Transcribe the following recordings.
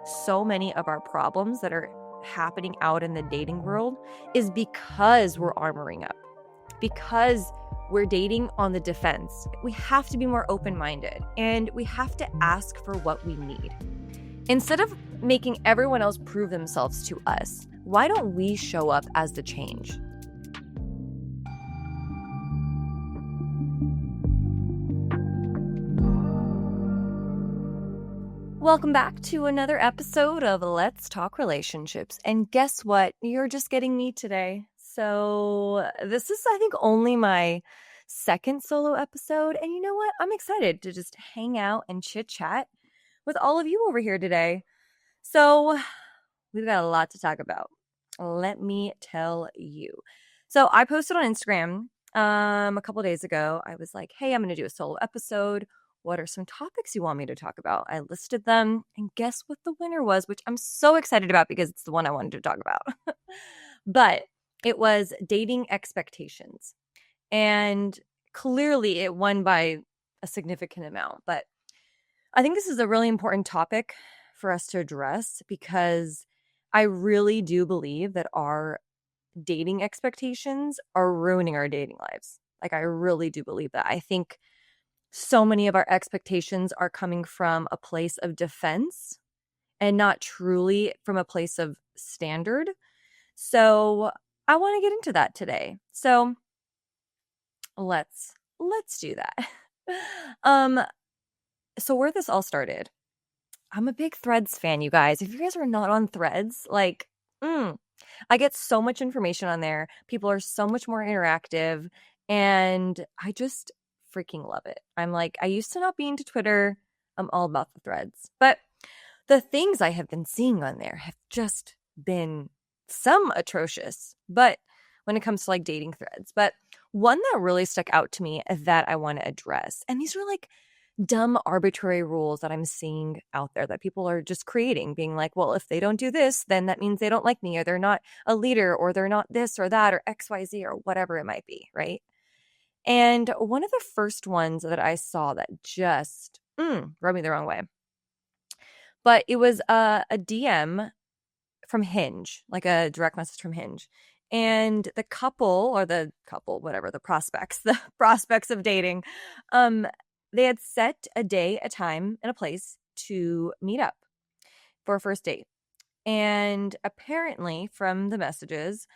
so many of our problems that are happening out in the dating world is because we're armoring up, because we're dating on the defense. We have to be more open-minded, and we have to ask for what we need. Instead of making everyone else prove themselves to us, why don't we show up as the change? Welcome back to another episode of Let's Talk Relationships. And guess what? You're just getting me today. So this is, I think, only my second solo episode. And you know what? I'm excited to just hang out and chit chat with all of you over here today. So we've got a lot to talk about. Let me tell you. So I posted on Instagram a couple days ago. I was like, hey, I'm going to do a solo episode. What are some topics you want me to talk about? I listed them, and guess what the winner was, which I'm so excited about because it's the one I wanted to talk about. But it was dating expectations. And clearly it won by a significant amount. But I think this is a really important topic for us to address because I really do believe that our dating expectations are ruining our dating lives. Like, I really do believe that. I think so many of our expectations are coming from a place of defense and not truly from a place of standard. So I want to get into that today. So let's do that. So where this all started, I'm a big Threads fan, you guys. If you guys are not on Threads, like, I get so much information on there. People are so much more interactive, and I just freaking love it. I'm like, I used to not be into Twitter. I'm all about the Threads. But the things I have been seeing on there have just been some atrocious. But when it comes to like dating threads, but one that really stuck out to me that I want to address, and these are like dumb arbitrary rules that I'm seeing out there that people are just creating, being like, well, if they don't do this, then that means they don't like me, or they're not a leader, or they're not this or that, or XYZ, or whatever it might be, right? And one of the first ones that I saw that just rubbed me the wrong way, but it was a DM from Hinge, like a direct message from Hinge. And the couple, whatever, the prospects of dating, they had set a day, a time, and a place to meet up for a first date. And apparently from the messages,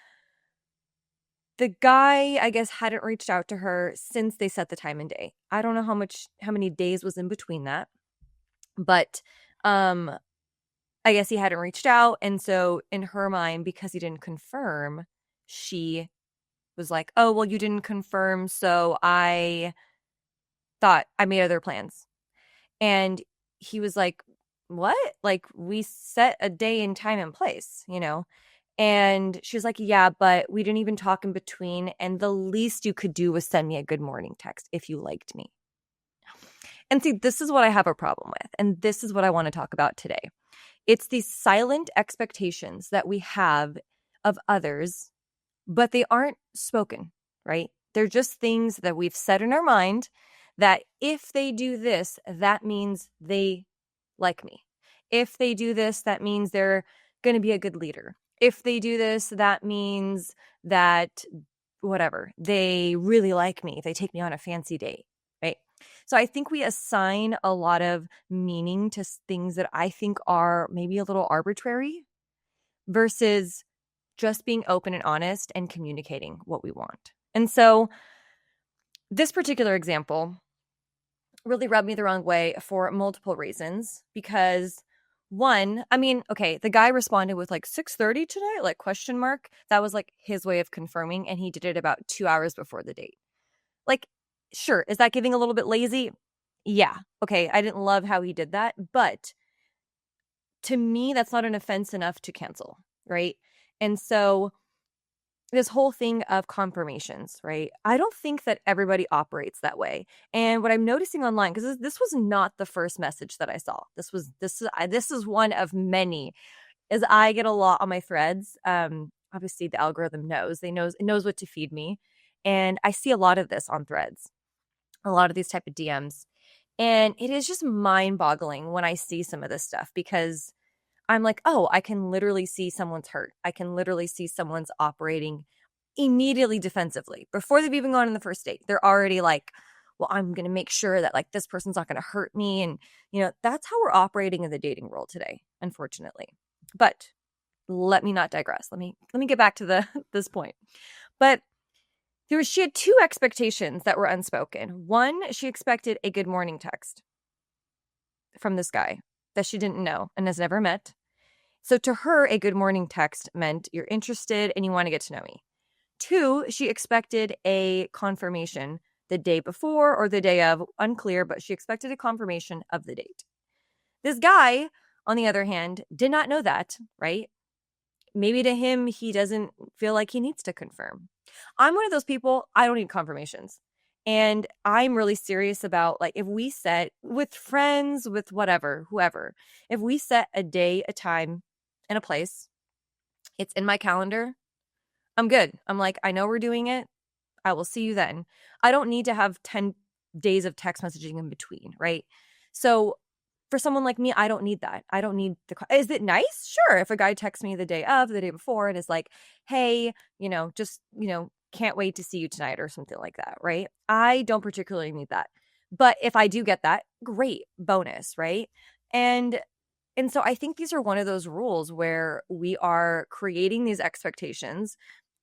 the guy, I guess, hadn't reached out to her since they set the time and day. I don't know how many days was in between that, but I guess he hadn't reached out. And so in her mind, because he didn't confirm, she was like, oh, well, you didn't confirm, so I thought I made other plans. And he was like, what? Like, we set a day and time and place, you know? And she was like, yeah, but we didn't even talk in between. And the least you could do was send me a good morning text if you liked me. And see, this is what I have a problem with. And this is what I want to talk about today. It's these silent expectations that we have of others, but they aren't spoken, right? They're just things that we've said in our mind that if they do this, that means they like me. If they do this, that means they're going to be a good leader. If they do this, that means that whatever, they really like me. If they take me on a fancy date, right? So I think we assign a lot of meaning to things that I think are maybe a little arbitrary versus just being open and honest and communicating what we want. And so this particular example really rubbed me the wrong way for multiple reasons because one, I mean, okay, the guy responded with like 6:30 today, like question mark. That was like his way of confirming, and he did it about 2 hours before the date. Like, sure, is that giving a little bit lazy? Yeah. Okay, I didn't love how he did that, but to me, that's not an offense enough to cancel, right? And so this whole thing of confirmations, right? I don't think that everybody operates that way. And what I'm noticing online, because this was not the first message that I saw. This is one of many. As I get a lot on my threads, obviously the algorithm knows. It knows what to feed me, and I see a lot of this on threads, a lot of these type of DMs, and it is just mind-boggling when I see some of this stuff because I'm like, oh, I can literally see someone's hurt. I can literally see someone's operating immediately defensively before they've even gone on the first date. They're already like, well, I'm going to make sure that like this person's not going to hurt me. And, that's how we're operating in the dating world today, unfortunately. But let me not digress. Let me get back to this point. But she had two expectations that were unspoken. One, she expected a good morning text from this guy that she didn't know and has never met. So to her, a good morning text meant you're interested and you want to get to know me. Two, she expected a confirmation the day before or the day of, unclear, but she expected a confirmation of the date. This guy, on the other hand, did not know that, right? Maybe to him, he doesn't feel like he needs to confirm. I'm one of those people, I don't need confirmations. And I'm really serious about, like, if we set with friends, with whatever, whoever, if we set a day, a time, and a place, it's in my calendar, I'm good. I'm like, I know we're doing it. I will see you then. I don't need to have 10 days of text messaging in between, right? So for someone like me, I don't need that. I don't need is it nice? Sure. If a guy texts me the day of, the day before, and is like, hey, just, can't wait to see you tonight or something like that, right? I don't particularly need that. But if I do get that, great, bonus, right? And so I think these are one of those rules where we are creating these expectations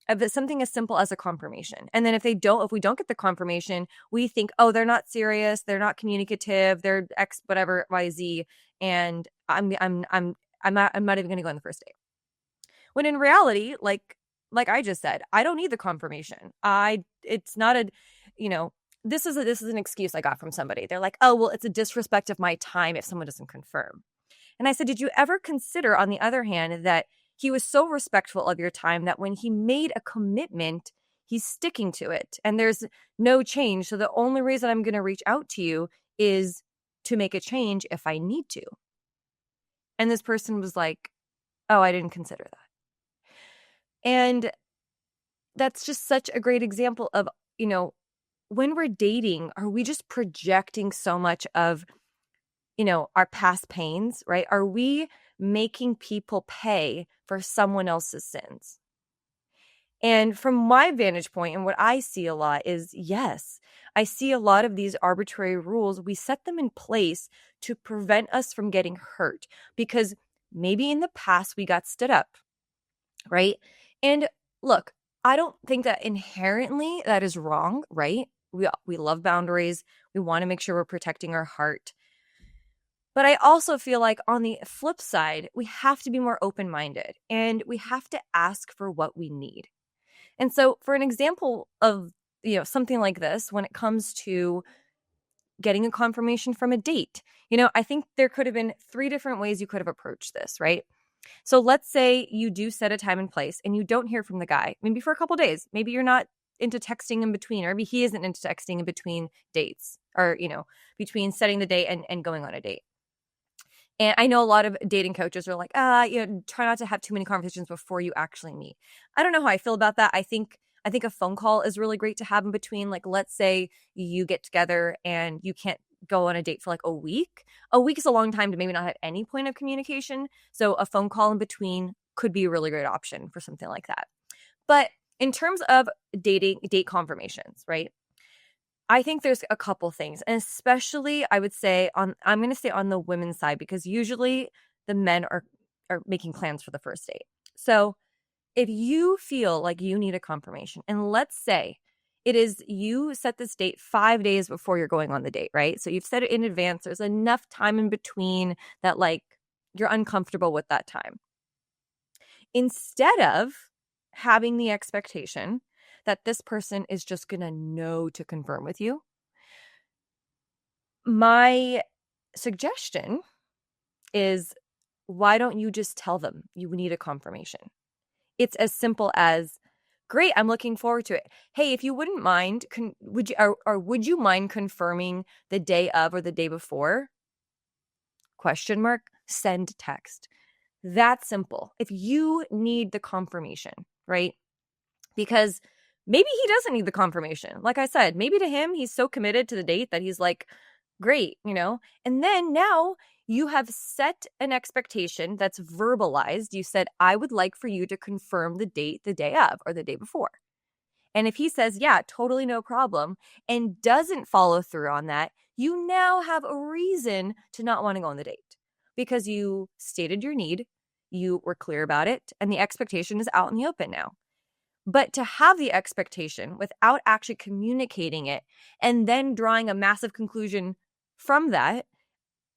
of something as simple as a confirmation. And then if we don't get the confirmation, we think, oh, they're not serious, they're not communicative, they're X whatever YZ, and I'm not even going to go on the first date. When in reality, like I just said, I don't need the confirmation. It's not a, this is an excuse I got from somebody. They're like, oh, well, it's a disrespect of my time if someone doesn't confirm. And I said, did you ever consider, on the other hand, that he was so respectful of your time that when he made a commitment, he's sticking to it and there's no change. So the only reason I'm going to reach out to you is to make a change if I need to. And this person was like, oh, I didn't consider that. And that's just such a great example of, when we're dating, are we just projecting so much of, our past pains, right? Are we making people pay for someone else's sins? And from my vantage point and what I see a lot is, yes, I see a lot of these arbitrary rules. We set them in place to prevent us from getting hurt because maybe in the past we got stood up, right? And look, I don't think that inherently that is wrong, right? We love boundaries. We want to make sure we're protecting our heart. But I also feel like on the flip side, we have to be more open-minded and we have to ask for what we need. And so for an example of, something like this, when it comes to getting a confirmation from a date, I think there could have been 3 different ways you could have approached this, right? So let's say you do set a time and place and you don't hear from the guy, maybe for a couple days. Maybe you're not into texting in between, or maybe he isn't into texting in between dates or, between setting the date and going on a date. And I know a lot of dating coaches are like, try not to have too many conversations before you actually meet. I don't know how I feel about that. I think a phone call is really great to have in between. Like, let's say you get together and you can't go on a date for like a week. A week is a long time to maybe not have any point of communication. So a phone call in between could be a really great option for something like that. But in terms of date confirmations, right? I think there's a couple things, and especially I would say I'm going to say on the women's side, because usually the men are making plans for the first date. So if you feel like you need a confirmation, and let's say it is you set this date 5 days before you're going on the date, right? So you've set it in advance. There's enough time in between that like you're uncomfortable with that time. Instead of having the expectation that this person is just going to know to confirm with you, my suggestion is, why don't you just tell them you need a confirmation? It's as simple as, great, I'm looking forward to it. Hey, if you wouldn't mind, would you mind confirming the day of or the day before? ? Send text. That simple. If you need the confirmation, right? Because maybe he doesn't need the confirmation. Like I said, maybe to him, he's so committed to the date that he's like, great, And then now You have set an expectation that's verbalized. You said, I would like for you to confirm the date the day of or the day before. And if he says, yeah, totally no problem, and doesn't follow through on that, you now have a reason to not want to go on the date because you stated your need, you were clear about it, and the expectation is out in the open now. But to have the expectation without actually communicating it and then drawing a massive conclusion from that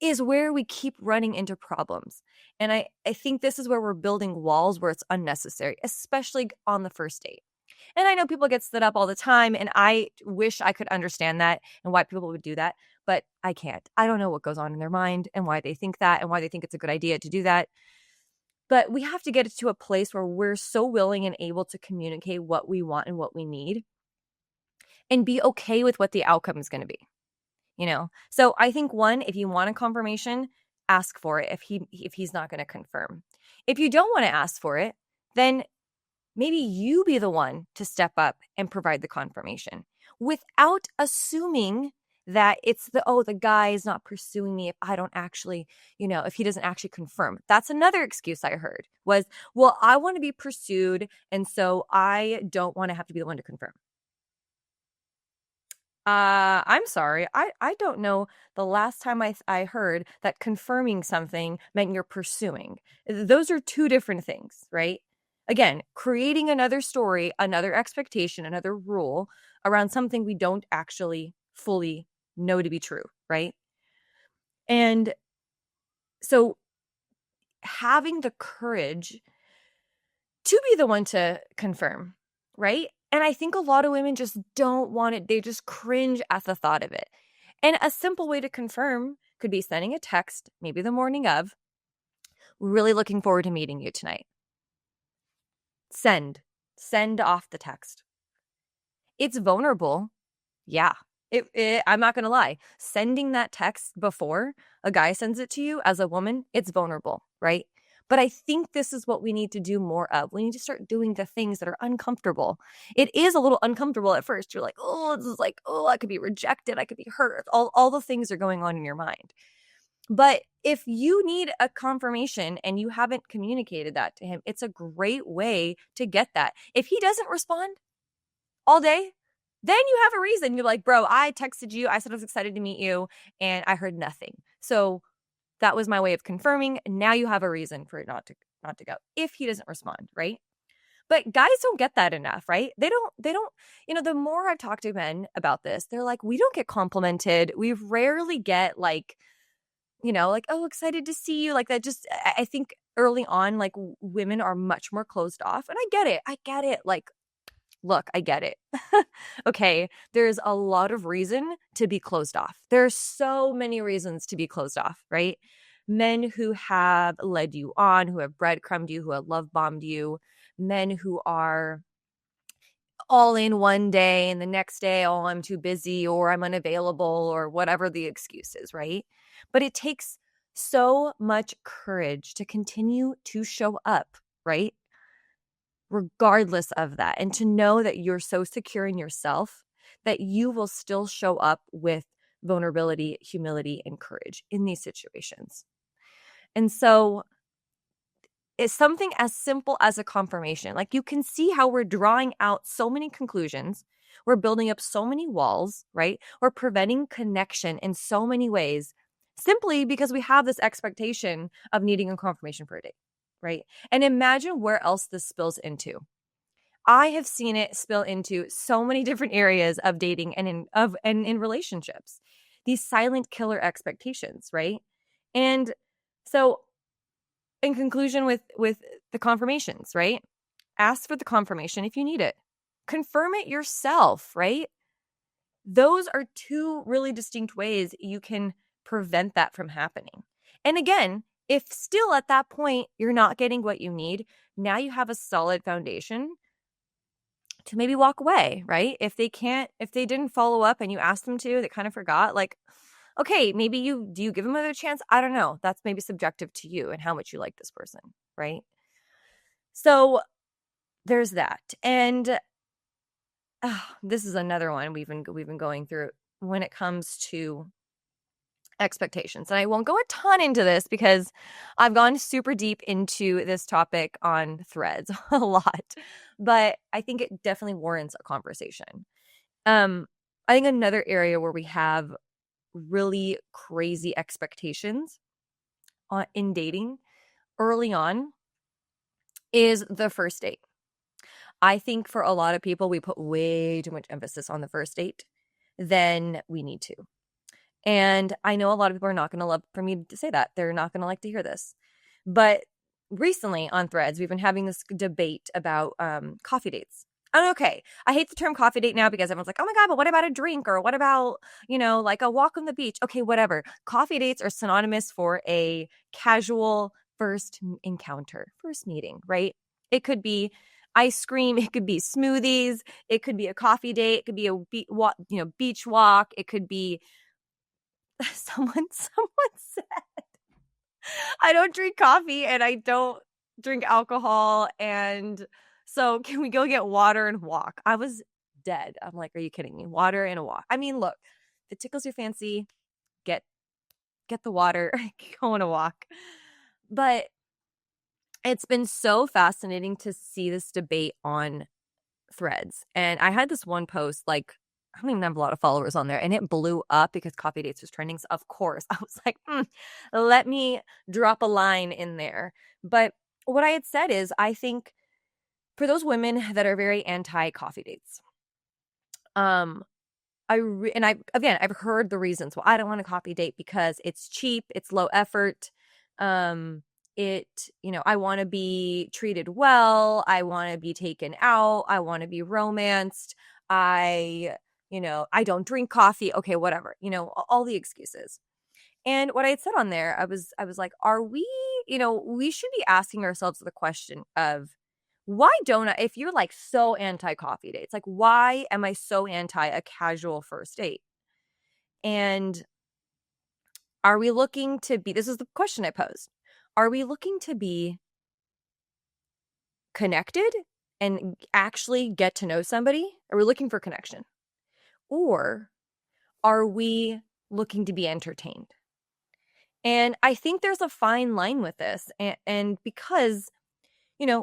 is where we keep running into problems. And I think this is where we're building walls where it's unnecessary, especially on the first date. And I know people get stood up all the time, and I wish I could understand that and why people would do that, but I can't. I don't know what goes on in their mind and why they think that and why they think it's a good idea to do that. But we have to get it to a place where we're so willing and able to communicate what we want and what we need and be okay with what the outcome is going to be. So I think one, if you want a confirmation, ask for it if he's not going to confirm. If you don't want to ask for it, then maybe you be the one to step up and provide the confirmation without assuming that it's the guy is not pursuing me if I don't actually, if he doesn't actually confirm. That's another excuse I heard was, well, I want to be pursued, and so I don't want to have to be the one to confirm. I'm sorry. I don't know the last time I heard that confirming something meant you're pursuing. Those are two different things, right? Again, creating another story, another expectation, another rule around something we don't actually fully know to be true, right? And so having the courage to be the one to confirm, right? And I think a lot of women just don't want it. They just cringe at the thought of it. And a simple way to confirm could be sending a text, maybe the morning of, really looking forward to meeting you tonight. Send off the text. It's vulnerable. Yeah. I'm not going to lie. Sending that text before a guy sends it to you as a woman, it's vulnerable, right? But I think this is what we need to do more of. We need to start doing the things that are uncomfortable. It is a little uncomfortable at first. You're like, oh, this is like, oh, I could be rejected. I could be hurt. All the things are going on in your mind. But if you need a confirmation and you haven't communicated that to him, it's a great way to get that. If he doesn't respond all day, then you have a reason. You're like, bro, I texted you. I said I was excited to meet you and I heard nothing. So that was my way of confirming. Now you have a reason for it not to go if he doesn't respond, right? But guys don't get that enough, right? They don't, the more I've talked to men about this, they're like, we don't get complimented. We rarely get like, oh, excited to see you. Like that just, I think early on, like women are much more closed off. And I get it. Like, look, I get it. Okay, there's a lot of reason to be closed off. There's so many reasons to be closed off, right? Men who have led you on, who have breadcrumbed you, who have love bombed you, men who are all in one day and the next day, oh, I'm too busy or I'm unavailable or whatever the excuse is, right? But it takes so much courage to continue to show up, right? Regardless of that, and to know that you're so secure in yourself that you will still show up with vulnerability, humility, and courage in these situations. And so it's something as simple as a confirmation. Like you can see how we're drawing out so many conclusions. We're building up so many walls, right? We're preventing connection in so many ways simply because we have this expectation of needing a confirmation for a date, right? And imagine where else this spills into. I have seen it spill into so many different areas of dating and in relationships. These silent killer expectations, right? And so in conclusion with the confirmations, right? Ask for the confirmation if you need it. Confirm it yourself, right? Those are two really distinct ways you can prevent that from happening. And again, if still at that point you're not getting what you need, now you have a solid foundation to maybe walk away, right? If they didn't follow up and you asked them to, they kind of forgot, like, okay, maybe do you give them another chance? I don't know. That's maybe subjective to you and how much you like this person, right? So there's that. And this is another one we've been going through when it comes to expectations. And I won't go a ton into this because I've gone super deep into this topic on Threads a lot, but I think it definitely warrants a conversation. I think another area where we have really crazy expectations in dating early on is the first date. I think for a lot of people, we put way too much emphasis on the first date than we need to. And I know a lot of people are not going to love for me to say that. They're not going to like to hear this. But recently on Threads, we've been having this debate about coffee dates. And okay, I hate the term coffee date now because everyone's like, oh my God, but what about a drink? Or what about, like a walk on the beach? Okay, whatever. Coffee dates are synonymous for a casual first encounter, first meeting, right? It could be ice cream. It could be smoothies. It could be a coffee date. It could be a beach walk. It could be someone said I don't drink coffee and I don't drink alcohol, and so can we go get water and walk? I was dead. I'm like, are you kidding me? Water and a walk. I mean, look, if it tickles your fancy, get the water, go on a walk. But it's been so fascinating to see this debate on Threads. And I had this one post, like, I don't even have a lot of followers on there, and it blew up because coffee dates was trending. So of course I was like, let me drop a line in there. But what I had said is, I think for those women that are very anti coffee dates, I've heard the reasons. Well, I don't want a coffee date because it's cheap, it's low effort. I want to be treated well. I want to be taken out. I want to be romanced. I don't drink coffee. Okay, whatever. All the excuses. And what I had said on there, I was like, are we, we should be asking ourselves the question of, why don't I, if you're like so anti coffee dates, like, why am I so anti a casual first date? And are we looking to be, this is the question I posed. Are we looking to be connected and actually get to know somebody? Are we looking for connection? Or are we looking to be entertained? And I think there's a fine line with this. And because,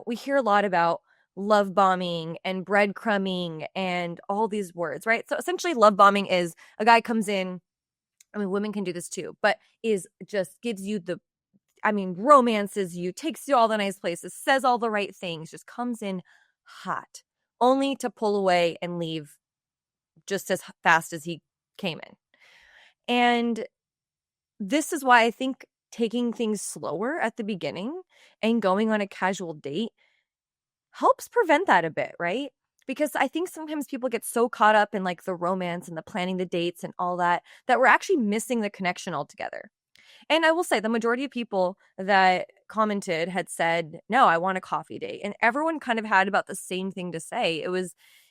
we hear a lot about love bombing and breadcrumbing and all these words, right? So essentially love bombing is a guy comes in, I mean, women can do this too, but is just gives you romances you, takes you all the nice places, says all the right things, just comes in hot, only to pull away and leave just as fast as he came in. And this is why I think taking things slower at the beginning and going on a casual date helps prevent that a bit, right? Because I think sometimes people get so caught up in like the romance and the planning the dates and all that we're actually missing the connection altogether. And I will say the majority of people that commented had said, no, I want a coffee date. And everyone kind of had about the same thing to say.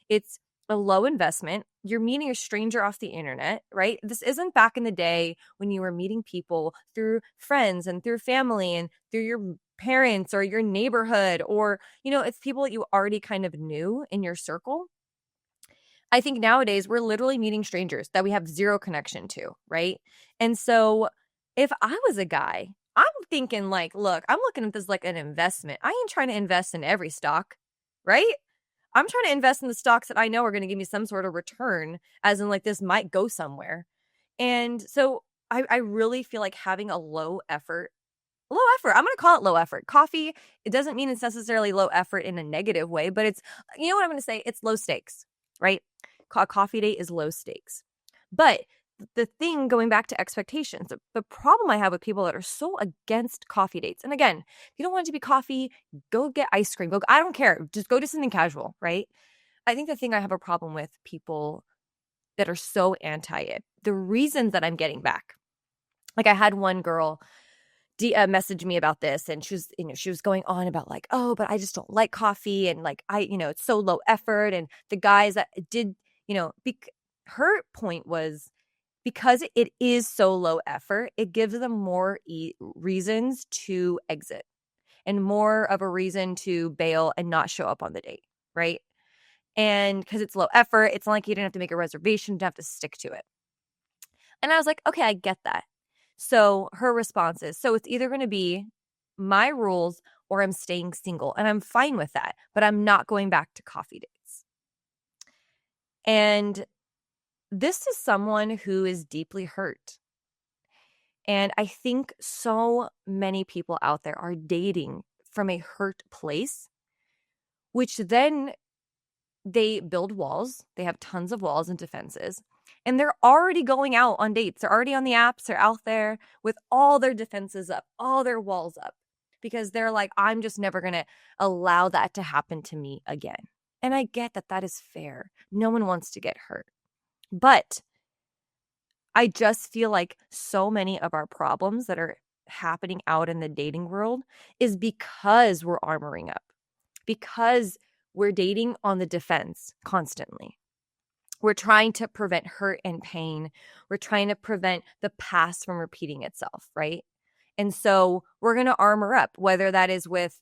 It's a low investment. You're meeting a stranger off the internet, right? This isn't back in the day when you were meeting people through friends and through family and through your parents or your neighborhood, or, it's people that you already kind of knew in your circle. I think nowadays we're literally meeting strangers that we have zero connection to, right? And so if I was a guy, I'm thinking like, look, I'm looking at this like an investment. I ain't trying to invest in every stock, right? I'm trying to invest in the stocks that I know are going to give me some sort of return, as in like this might go somewhere. And so I really feel like having a low effort, I'm going to call it low effort. Coffee, it doesn't mean it's necessarily low effort in a negative way, but it's, you know what I'm going to say? It's low stakes, right? A coffee date is low stakes. But the thing, going back to expectations, the problem I have with people that are so against coffee dates, and again, if you don't want it to be coffee, go get ice cream. I don't care. Just go to something casual, right? I think the thing I have a problem with people that are so anti it, the reasons that I'm getting back. Like I had one girl message me about this, and she was going on about like, oh, but I just don't like coffee, and like it's so low effort, and the guys that did, her point was, because it is so low effort, it gives them more reasons to exit and more of a reason to bail and not show up on the date, right? And because it's low effort, it's not like you didn't have to make a reservation, you don't have to stick to it. And I was like, okay, I get that. So her response is, so it's either going to be my rules or I'm staying single. And I'm fine with that, but I'm not going back to coffee dates. And this is someone who is deeply hurt. And I think so many people out there are dating from a hurt place, which then they build walls. They have tons of walls and defenses. And they're already going out on dates. They're already on the apps. They're out there with all their defenses up, all their walls up, because they're like, I'm just never going to allow that to happen to me again. And I get that that is fair. No one wants to get hurt. But I just feel like so many of our problems that are happening out in the dating world is because we're armoring up, because we're dating on the defense constantly. We're trying to prevent hurt and pain. We're trying to prevent the past from repeating itself, right? And so we're going to armor up, whether that is with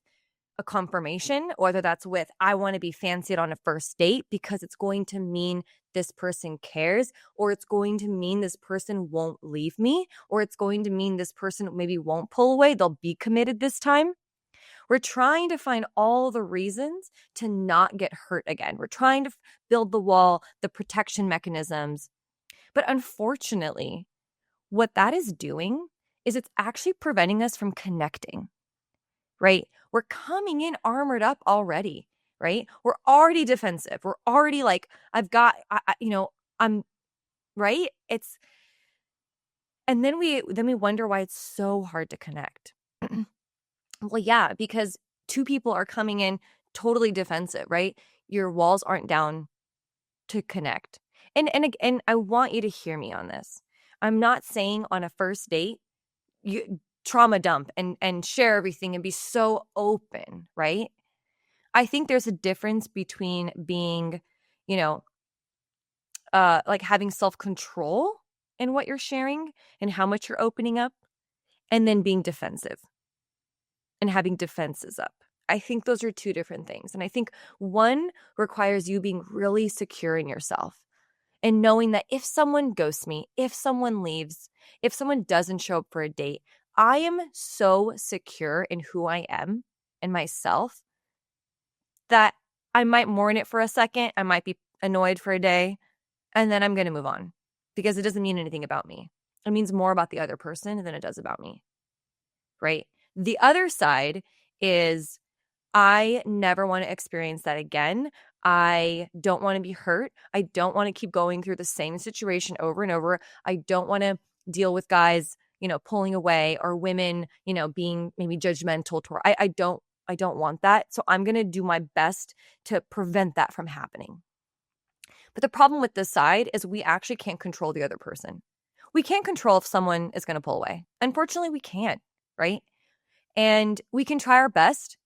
a confirmation, whether that's with, I want to be fancied on a first date because it's going to mean this person cares, or it's going to mean this person won't leave me, or it's going to mean this person maybe won't pull away. They'll be committed this time. We're trying to find all the reasons to not get hurt again. We're trying to build the wall, the protection mechanisms. But unfortunately, what that is doing is it's actually preventing us from connecting, right? We're coming in armored up already, right? We're already defensive. We're already like, I'm right. And then we wonder why it's so hard to connect. Well, yeah, because two people are coming in totally defensive, right? Your walls aren't down to connect. And I want you to hear me on this. I'm not saying on a first date, you trauma dump and share everything and be so open, right? I think there's a difference between being, like having self-control in what you're sharing and how much you're opening up, and then being defensive and having defenses up. I think those are two different things. And I think one requires you being really secure in yourself and knowing that if someone ghosts me, if someone leaves, if someone doesn't show up for a date, I am so secure in who I am and myself that I might mourn it for a second. I might be annoyed for a day, and then I'm going to move on because it doesn't mean anything about me. It means more about the other person than it does about me, right? The other side is I never want to experience that again. I don't want to be hurt. I don't want to keep going through the same situation over and over. I don't want to deal with guys, pulling away, or women, being maybe judgmental toward. I don't want that. So I'm going to do my best to prevent that from happening. But the problem with this side is we actually can't control the other person. We can't control if someone is going to pull away. Unfortunately, we can't, right? And we can try our best.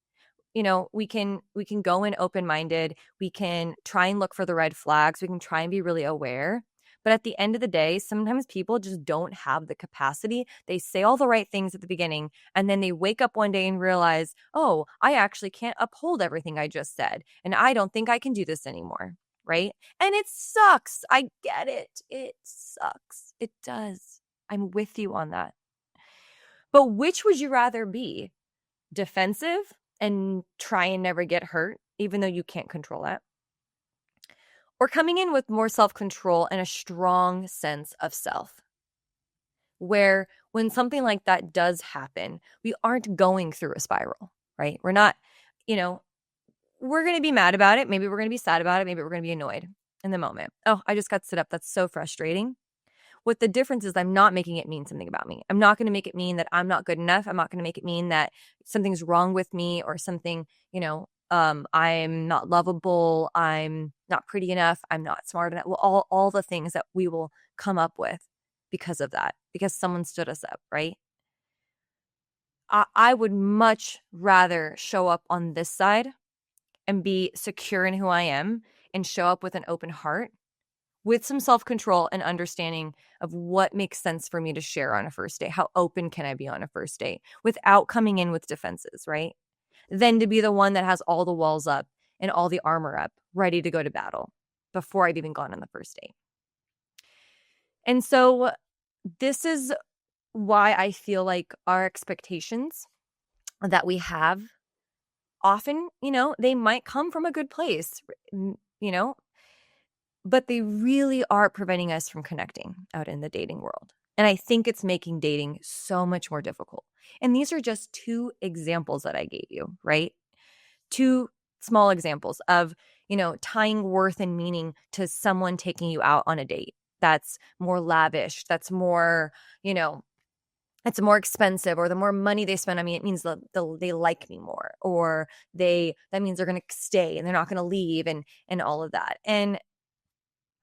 We can go in open-minded. We can try and look for the red flags. We can try and be really aware. But at the end of the day, sometimes people just don't have the capacity. They say all the right things at the beginning, and then they wake up one day and realize, oh, I actually can't uphold everything I just said, and I don't think I can do this anymore, right? And it sucks. I get it. It sucks. It does. I'm with you on that. But which would you rather be? Defensive and try and never get hurt, even though you can't control that? Or coming in with more self-control and a strong sense of self, where when something like that does happen, we aren't going through a spiral, right? We're not, we're going to be mad about it. Maybe we're going to be sad about it. Maybe we're going to be annoyed in the moment. Oh, I just got stood up. That's so frustrating. What the difference is, I'm not making it mean something about me. I'm not going to make it mean that I'm not good enough. I'm not going to make it mean that something's wrong with me or something, I'm not lovable. I'm not pretty enough. I'm not smart enough. Well, all the things that we will come up with because of that, because someone stood us up, right? I would much rather show up on this side and be secure in who I am and show up with an open heart, with some self-control and understanding of what makes sense for me to share on a first date. How open can I be on a first date without coming in with defenses, right? Than to be the one that has all the walls up and all the armor up, ready to go to battle before I've even gone on the first date. And so this is why I feel like our expectations that we have often, they might come from a good place, you know, but they really are preventing us from connecting out in the dating world. And I think it's making dating so much more difficult. And these are just two examples that I gave you, right? Two small examples of, tying worth and meaning to someone taking you out on a date that's more lavish, that's more, it's more expensive, or the more money they spend, I mean, it means they like me more, or that means they're going to stay and they're not going to leave, and all of that. And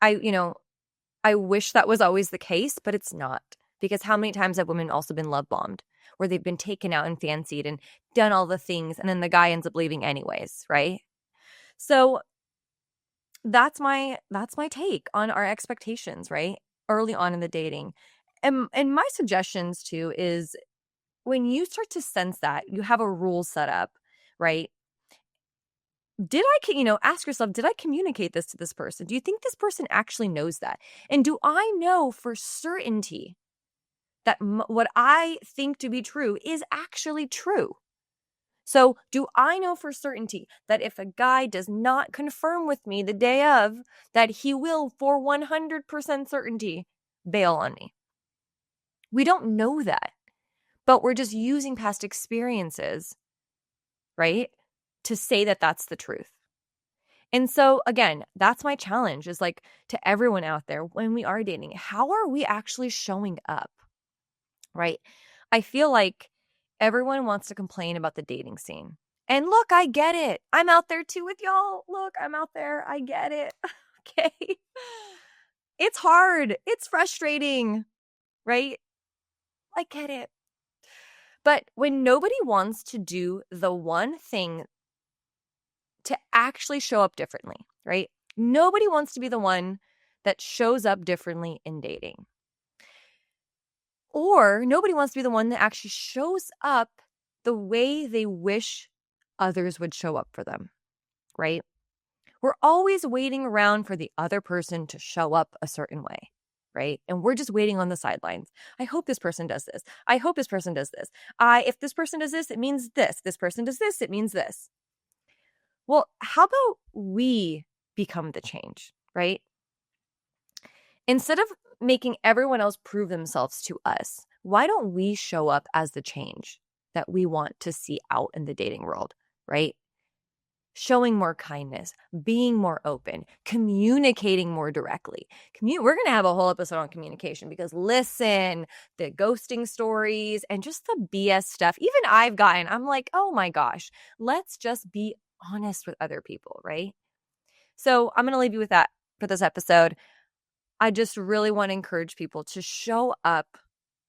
I wish that was always the case, but it's not. Because how many times have women also been love bombed, where they've been taken out and fancied and done all the things, and then the guy ends up leaving anyways, right? So that's my take on our expectations, right? Early on in the dating. And my suggestions too is, when you start to sense that you have a rule set up, right? Ask yourself, did I communicate this to this person? Do you think this person actually knows that? And do I know for certainty that what I think to be true is actually true? So do I know for certainty that if a guy does not confirm with me the day of, that he will, for 100% certainty, bail on me? We don't know that, but we're just using past experiences, right, to say that that's the truth. And so again, that's my challenge, is like, to everyone out there, when we are dating, how are we actually showing up, right? I feel like everyone wants to complain about the dating scene. And look, I get it. I'm out there too with y'all. Look, I'm out there. I get it. Okay. It's hard. It's frustrating, right? I get it. But when nobody wants to do the one thing to actually show up differently, right? Nobody wants to be the one that shows up differently in dating. Or nobody wants to be the one that actually shows up the way they wish others would show up for them, right? We're always waiting around for the other person to show up a certain way, right? And we're just waiting on the sidelines. I hope this person does this. I hope this person does this. If this person does this, it means this. This person does this, it means this. Well, how about we become the change, right? Instead of making everyone else prove themselves to us, why don't we show up as the change that we want to see out in the dating world, right? Showing more kindness, being more open, communicating more directly. We're going to have a whole episode on communication, because listen, the ghosting stories and just the BS stuff, even I've gotten, I'm like, oh my gosh, let's just be honest with other people, right? So I'm going to leave you with that for this episode. I just really want to encourage people to show up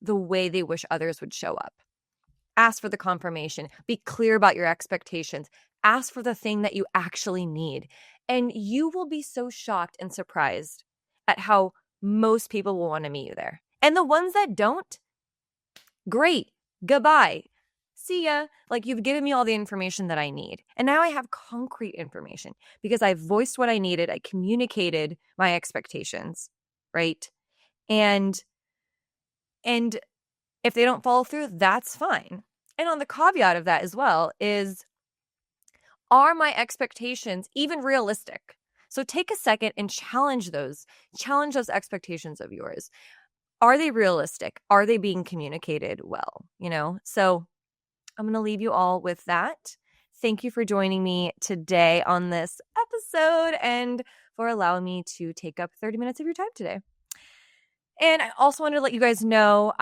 the way they wish others would show up. Ask for the confirmation. Be clear about your expectations. Ask for the thing that you actually need. And you will be so shocked and surprised at how most people will want to meet you there. And the ones that don't, great. Goodbye. See ya. Like, you've given me all the information that I need. And now I have concrete information because I voiced what I needed. I communicated my expectations, right? And if they don't follow through, that's fine. And on the caveat of that as well is, are my expectations even realistic? So take a second and challenge those expectations of yours. Are they realistic? Are they being communicated well? So I'm going to leave you all with that. Thank you for joining me today on this episode and for allowing me to take up 30 minutes of your time today. And I also wanted to let you guys know,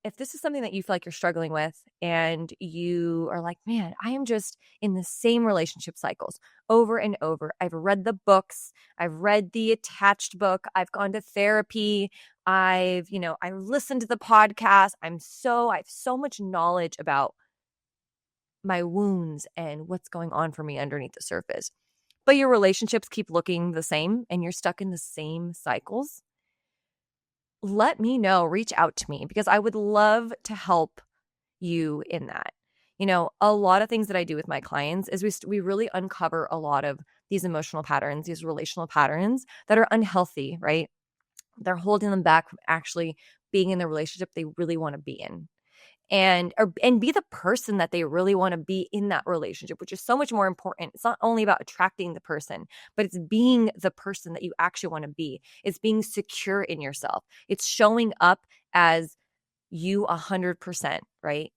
if this is something that you feel like you're struggling with and you are like, man, I am just in the same relationship cycles over and over. I've read the books. I've read the attached book. I've gone to therapy. I listened to the podcast. I have so much knowledge about my wounds and what's going on for me underneath the surface. But your relationships keep looking the same and you're stuck in the same cycles. Let me know, reach out to me, because I would love to help you in that. A lot of things that I do with my clients is we really uncover a lot of these emotional patterns, these relational patterns that are unhealthy, right? They're holding them back from actually being in the relationship they really want to be in. And be the person that they really want to be in that relationship, which is so much more important. It's not only about attracting the person, but it's being the person that you actually want to be. It's being secure in yourself. It's showing up as you 100%, right?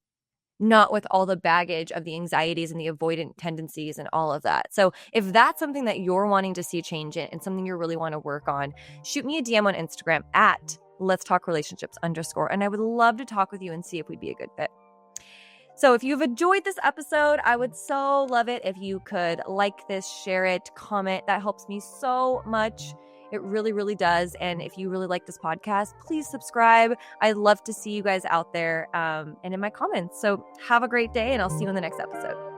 Not with all the baggage of the anxieties and the avoidant tendencies and all of that. So if that's something that you're wanting to see change in and something you really want to work on, shoot me a DM on Instagram at Let's Talk Relationships _ and I would love to talk with you and see if we'd be a good fit. So if you've enjoyed this episode, I would so love it if you could like this, share it, comment. That helps me so much. It really, really does. And if you really like this podcast, please subscribe. I'd love to see you guys out there and in my comments. So have a great day, and I'll see you in the next episode.